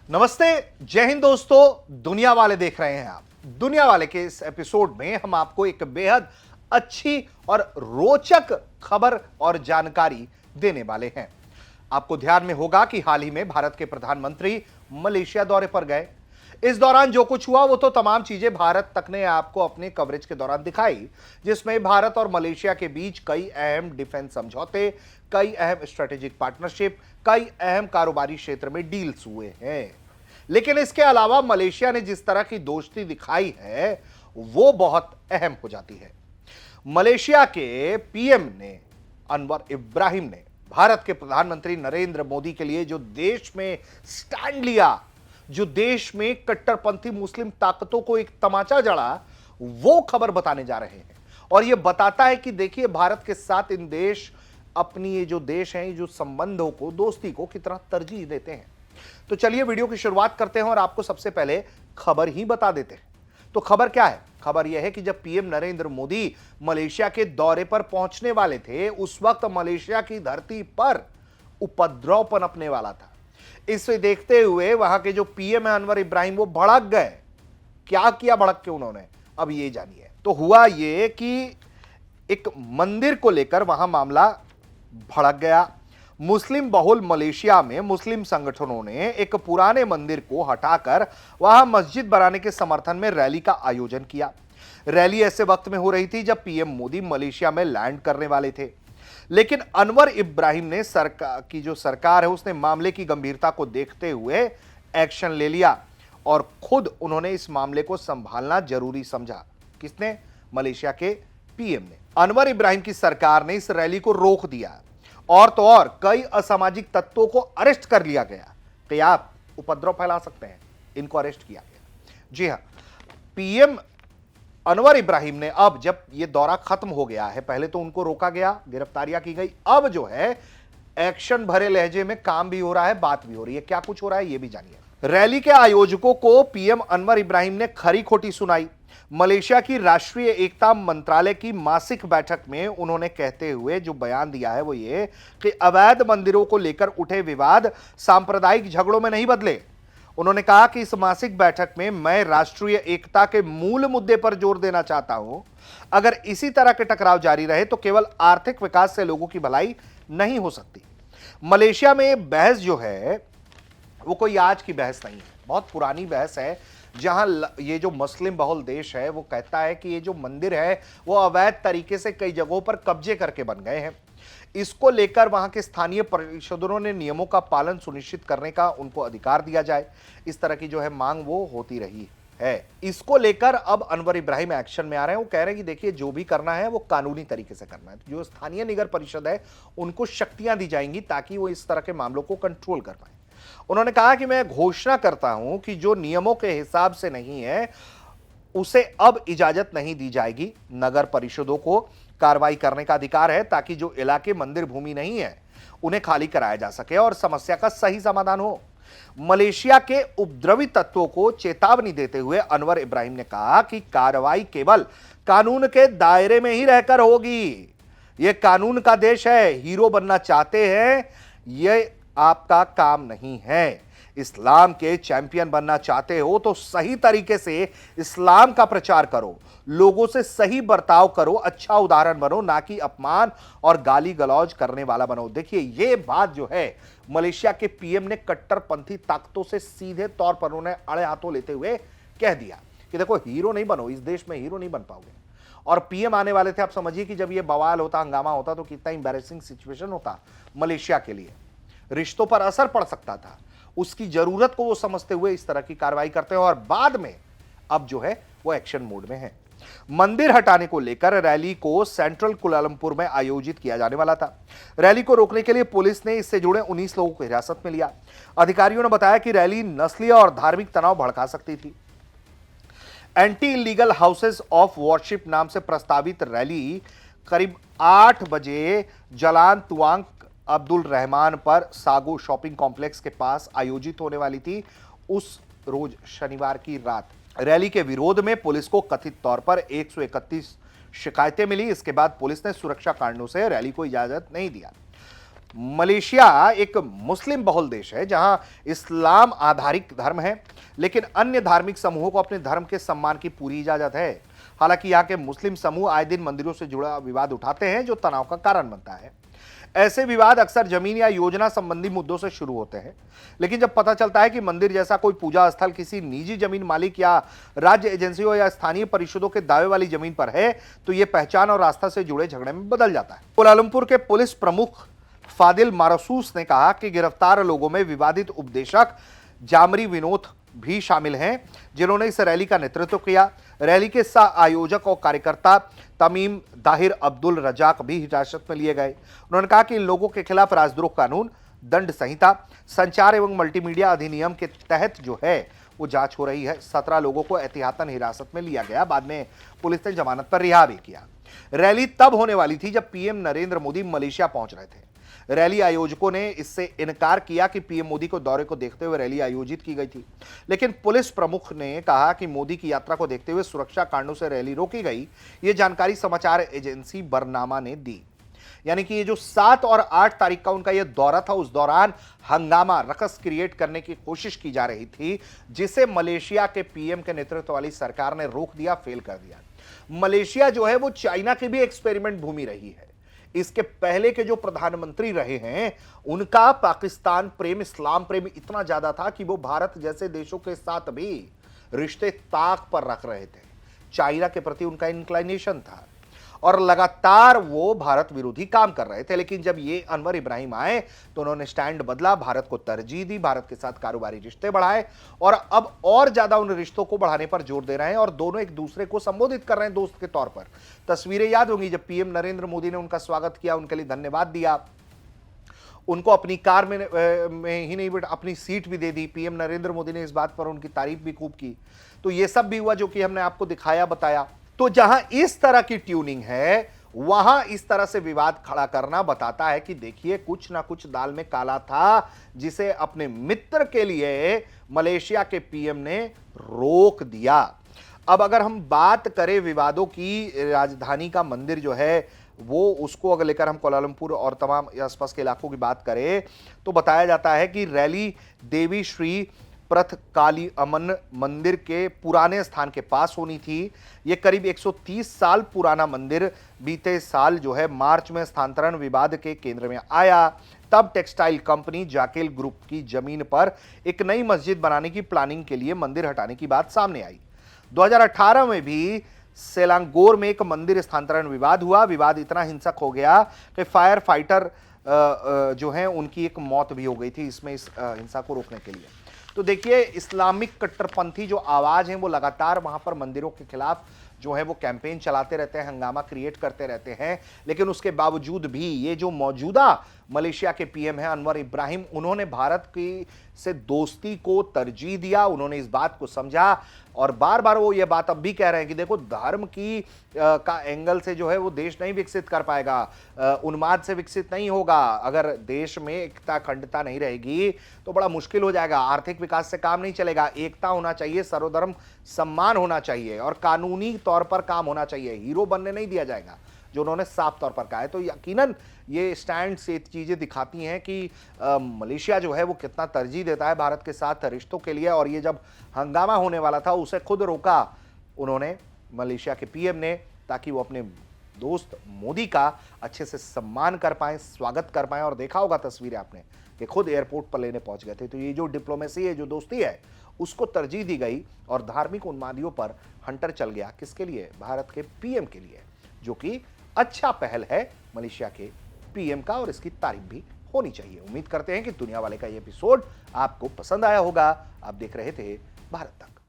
नमस्ते, जय हिंद दोस्तों। दुनिया वाले देख रहे हैं आप। दुनिया वाले के इस एपिसोड में हम आपको एक बेहद अच्छी और रोचक खबर और जानकारी देने वाले हैं। आपको ध्यान में होगा कि हाल ही में भारत के प्रधानमंत्री मलेशिया दौरे पर गए। इस दौरान जो कुछ हुआ वो तो तमाम चीजें भारत तक ने आपको अपने कवरेज के दौरान दिखाई, जिसमें भारत और मलेशिया के बीच कई अहम डिफेंस समझौते, कई अहम स्ट्रेटेजिक पार्टनरशिप, कई अहम कारोबारी क्षेत्र में डील्स हुए हैं। लेकिन इसके अलावा मलेशिया ने जिस तरह की दोस्ती दिखाई है वो बहुत अहम हो जाती है। मलेशिया के पीएम ने अनवर इब्राहिम ने भारत के प्रधानमंत्री नरेंद्र मोदी के लिए जो देश में स्टैंड लिया, जो देश में कट्टरपंथी मुस्लिम ताकतों को एक तमाचा जड़ा, वो खबर बताने जा रहे हैं। और यह बताता है कि देखिए भारत के साथ इन देश अपनी ये जो देश हैं, जो संबंधों को, दोस्ती को कितना तरजीह देते हैं। तो चलिए वीडियो की शुरुआत करते हैं और आपको सबसे पहले खबर ही बता देते हैं। तो खबर क्या है? खबर यह है कि जब पीएम नरेंद्र मोदी मलेशिया के दौरे पर पहुंचने वाले थे, उस वक्त मलेशिया की धरती पर उपद्रव पनपने वाला था। इसे देखते हुए वहां के जो पीएम है अनवर इब्राहिम, वो भड़क गए। क्या किया भड़क के उन्होंने, अब ये जानिए। तो हुआ ये कि एक मंदिर को लेकर वहां मामला भड़क गया। मुस्लिम बहुल मलेशिया में मुस्लिम संगठनों ने एक पुराने मंदिर को हटाकर वहां मस्जिद बनाने के समर्थन में रैली का आयोजन किया। रैली ऐसे वक्त में हो रही थी जब पीएम मोदी मलेशिया में लैंड करने वाले थे। लेकिन अनवर इब्राहिम ने सरकार है उसने मामले की गंभीरता को देखते हुए एक्शन ले लिया और खुद उन्होंने इस मामले को संभालना जरूरी समझा। किसने? मलेशिया के पीएम ने। अनवर इब्राहिम की सरकार ने इस रैली को रोक दिया और तो और कई असामाजिक तत्वों को अरेस्ट कर लिया गया कि आप उपद्रव फैला सकते हैं, इनको अरेस्ट किया गया। जी हां, पीएम अनवर इब्राहिम ने अब जब यह दौरा खत्म हो गया है, पहले तो उनको रोका गया, गिरफ्तारियां की गई, अब जो है एक्शन भरे लहजे में काम भी हो रहा है, बात भी हो रही है। क्या कुछ हो रहा है ये भी जानिए। रैली के आयोजकों को पीएम अनवर इब्राहिम ने खरी खोटी सुनाई। मलेशिया की राष्ट्रीय एकता मंत्रालय की मासिक बैठक में उन्होंने कहते हुए जो बयान दिया है वो ये कि अवैध मंदिरों को लेकर उठे विवाद सांप्रदायिक झगड़ों में नहीं बदले। उन्होंने कहा कि इस मासिक बैठक में मैं राष्ट्रीय एकता के मूल मुद्दे पर जोर देना चाहता हूं। अगर इसी तरह के टकराव जारी रहे तो केवल आर्थिक विकास से लोगों की भलाई नहीं हो सकती। मलेशिया में बहस जो है वो कोई आज की बहस नहीं है, बहुत पुरानी बहस है, जहां ये जो मुस्लिम बहुल देश है वो कहता है कि ये जो मंदिर है वो अवैध तरीके से कई जगहों पर कब्जे करके बन गए हैं। इसको लेकर वहां के स्थानीय परिषदों ने नियमों का पालन सुनिश्चित करने का उनको अधिकार दिया जाए, इस तरह की जो है मांग वो होती रही है। इसको लेकर अब अनवर इब्राहिम एक्शन में आ रहे हैं। वो कह रहे हैं कि देखिए जो भी करना है वो कानूनी तरीके से करना है। जो स्थानीय नगर परिषद है उनको शक्तियां दी जाएंगी ताकि वो इस तरह के मामलों को कंट्रोल कर पाए। उन्होंने कहा कि मैं घोषणा करता हूं कि जो नियमों के हिसाब से नहीं है उसे अब इजाजत नहीं दी जाएगी। नगर परिषदों को कार्रवाई करने का अधिकार है ताकि जो इलाके मंदिर भूमि नहीं है उन्हें खाली कराया जा सके और समस्या का सही समाधान हो। मलेशिया के उपद्रवी तत्वों को चेतावनी देते हुए अनवर इब्राहिम ने कहा कि कार्रवाई केवल कानून के दायरे में ही रहकर होगी। यह कानून का देश है, हीरो बनना चाहते हैं यह आपका काम नहीं है। इस्लाम के चैंपियन बनना चाहते हो तो सही तरीके से इस्लाम का प्रचार करो, लोगों से सही बर्ताव करो, अच्छा उदाहरण बनो, ना कि अपमान और गाली गलौज करने वाला बनो। देखिए ये बात जो है मलेशिया के पीएम ने कट्टरपंथी ताकतों से सीधे तौर पर उन्हें अड़े हाथों लेते हुए कह दिया कि देखो हीरो नहीं बनो, इस देश में हीरो नहीं बन पाओगे। और पीएम आने वाले थे। आप समझिए कि जब ये बवाल होता, हंगामा होता तो कितना इंबैरेसिंग सिचुएशन होता मलेशिया के लिए, रिश्तों पर असर पड़ सकता था। उसकी जरूरत को वो समझते हुए इस तरह की कार्रवाई करते हैं और बाद में अब जो है वो एक्शन मोड में है। मंदिर हटाने को लेकर रैली को सेंट्रल कुलालंपुर में आयोजित किया जाने वाला था। रैली को रोकने के लिए पुलिस ने इससे जुड़े 19 लोगों को हिरासत में लिया। अधिकारियों ने बताया कि रैली नस्लीय और धार्मिक तनाव भड़का सकती थी। Anti illegal houses of worship नाम से प्रस्तावित रैली करीब 8 बजे जलान तुआंग अब्दुल रहमान पर सागो शॉपिंग कॉम्प्लेक्स के पास आयोजित होने वाली थी। उस रोज शनिवार की रात रैली के विरोध में पुलिस को कथित तौर पर 131 शिकायतें मिली। इसके बाद पुलिस ने सुरक्षा कारणों से रैली को इजाजत नहीं दिया। मलेशिया एक मुस्लिम बहुल देश है जहां इस्लाम आधारित धर्म है, लेकिन अन्य धार्मिक समूहों को अपने धर्म के सम्मान की पूरी इजाजत है। हालांकि यहां के मुस्लिम समूह आए दिन मंदिरों से जुड़ा विवाद उठाते हैं जो तनाव का कारण बनता है। ऐसे विवाद अक्सर जमीन या योजना संबंधी मुद्दों से शुरू होते हैं, लेकिन जब पता चलता है कि मंदिर जैसा कोई पूजा स्थल किसी निजी जमीन मालिक या राज्य एजेंसियों या स्थानीय परिषदों के दावे वाली जमीन पर है, तो यह पहचान और आस्था से जुड़े झगड़े में बदल जाता है। कुआलालंपुर के पुलिस प्रमुख फादिल मारसूस ने कहा कि गिरफ्तार लोगों में विवादित उपदेशक जामरी विनोद भी शामिल हैं, जिन्होंने इस रैली का नेतृत्व किया। रैली के सह आयोजक और कार्यकर्ता तमीम दाहिर अब्दुल रजाक भी हिरासत में लिए गए। उन्होंने कहा कि इन लोगों के खिलाफ राजद्रोह कानून, दंड संहिता, संचार एवं मल्टीमीडिया अधिनियम के तहत जो है वो जांच हो रही है। 17 लोगों को एहतियातन हिरासत में लिया गया, बाद में पुलिस ने जमानत पर रिहा भी किया। रैली तब होने वाली थी जब पीएम नरेंद्र मोदी मलेशिया पहुंच रहे थे। रैली आयोजकों ने इससे इनकार किया कि पीएम मोदी को दौरे को देखते हुए रैली आयोजित की गई थी, लेकिन पुलिस प्रमुख ने कहा कि मोदी की यात्रा को देखते हुए सुरक्षा कारणों से रैली रोकी गई। यह जानकारी समाचार एजेंसी बरनामा ने दी। यानी कि ये जो 7 और 8 तारीख का उनका यह दौरा था, उस दौरान हंगामा रकस क्रिएट करने की कोशिश की जा रही थी, जिसे मलेशिया के पीएम के नेतृत्व वाली सरकार ने रोक दिया, फेल कर दिया। मलेशिया जो है वो चाइना की भी एक्सपेरिमेंट भूमि रही है। इसके पहले के जो प्रधानमंत्री रहे हैं, उनका पाकिस्तान प्रेम, इस्लाम प्रेम इतना ज्यादा था कि वो भारत जैसे देशों के साथ भी रिश्ते ताक पर रख रहे थे। चाइना के प्रति उनका इंक्लाइनेशन था और लगातार वो भारत विरोधी काम कर रहे थे। लेकिन जब ये अनवर इब्राहिम आए तो उन्होंने स्टैंड बदला, भारत को तरजीह दी, भारत के साथ कारोबारी रिश्ते बढ़ाए और अब और ज्यादा उन रिश्तों को बढ़ाने पर जोर दे रहे हैं और दोनों एक दूसरे को संबोधित कर रहे हैं दोस्त के तौर पर। तस्वीरें याद होंगी जब पीएम नरेंद्र मोदी ने उनका स्वागत किया, उनके लिए धन्यवाद दिया, उनको अपनी कार में ही नहीं अपनी सीट भी दे दी। पीएम नरेंद्र मोदी ने इस बात पर उनकी तारीफ भी खूब की। तो ये सब भी हुआ जो कि हमने आपको दिखाया, बताया। तो जहां इस तरह की ट्यूनिंग है, वहां इस तरह से विवाद खड़ा करना बताता है कि देखिए कुछ ना कुछ दाल में काला था, जिसे अपने मित्र के लिए मलेशिया के पीएम ने रोक दिया। अब अगर हम बात करें विवादों की, राजधानी का मंदिर जो है वो, उसको अगर लेकर हम कुआलालंपुर और तमाम आसपास के इलाकों की बात करें तो बताया जाता है कि रैली देवी श्री प्रथ काली अमन मंदिर के पुराने स्थान के पास होनी थी। यह करीब 130 साल पुराना मंदिर बीते साल जो है मार्च में स्थानांतरण विवाद के केंद्र में आया। तब टेक्सटाइल कंपनी जाकेल ग्रुप की जमीन पर एक नई मस्जिद बनाने की प्लानिंग के लिए मंदिर हटाने की बात सामने आई। 2018 में भी सेलांगोर में एक मंदिर स्थानांतरण विवाद हुआ। विवाद इतना हिंसक हो गया कि फायर फाइटर जो हैं उनकी एक मौत भी हो गई थी इसमें, इस हिंसा को रोकने के लिए। तो देखिए इस्लामिक कट्टरपंथी जो आवाज है वो लगातार वहां पर मंदिरों के खिलाफ जो है वो कैंपेन चलाते रहते हैं, हंगामा क्रिएट करते रहते हैं। लेकिन उसके बावजूद भी ये जो मौजूदा मलेशिया के पीएम हैं अनवर इब्राहिम, उन्होंने भारत की से दोस्ती को तरजीह दिया। उन्होंने इस बात को समझा और बार बार वो ये बात अब भी कह रहे हैं कि देखो धर्म की का एंगल से जो है वो देश नहीं विकसित कर पाएगा, उन्माद से विकसित नहीं होगा। अगर देश में एकता अखंडता नहीं रहेगी तो बड़ा मुश्किल हो जाएगा, आर्थिक विकास से काम नहीं चलेगा। एकता होना चाहिए, सर्वधर्म सम्मान होना चाहिए और कानूनी तौर पर काम होना चाहिए, हीरो बनने नहीं दिया जाएगा, जो उन्होंने साफ तौर पर कहा है। तो यकीनन ये स्टैंड से चीजें दिखाती हैं कि मलेशिया जो है वो कितना तरजीह देता है भारत के साथ रिश्तों के लिए। और ये जब हंगामा होने वाला था उसे खुद रोका उन्होंने, मलेशिया के पीएम ने, ताकि वो अपने दोस्त मोदी का अच्छे से सम्मान कर पाए, स्वागत कर पाए। और देखा होगा तस्वीरें आपने कि खुद एयरपोर्ट पर लेने पहुंच गए थे। तो ये जो डिप्लोमेसी है, जो दोस्ती है, उसको तरजीह दी गई और धार्मिक उन्मादियों पर हंटर चल गया। किसके लिए? भारत के पीएम के लिए, जो कि अच्छा पहल है मलेशिया के पीएम का और इसकी तारीफ भी होनी चाहिए। उम्मीद करते हैं कि दुनिया वाले का ये एपिसोड आपको पसंद आया होगा। आप देख रहे थे भारत तक।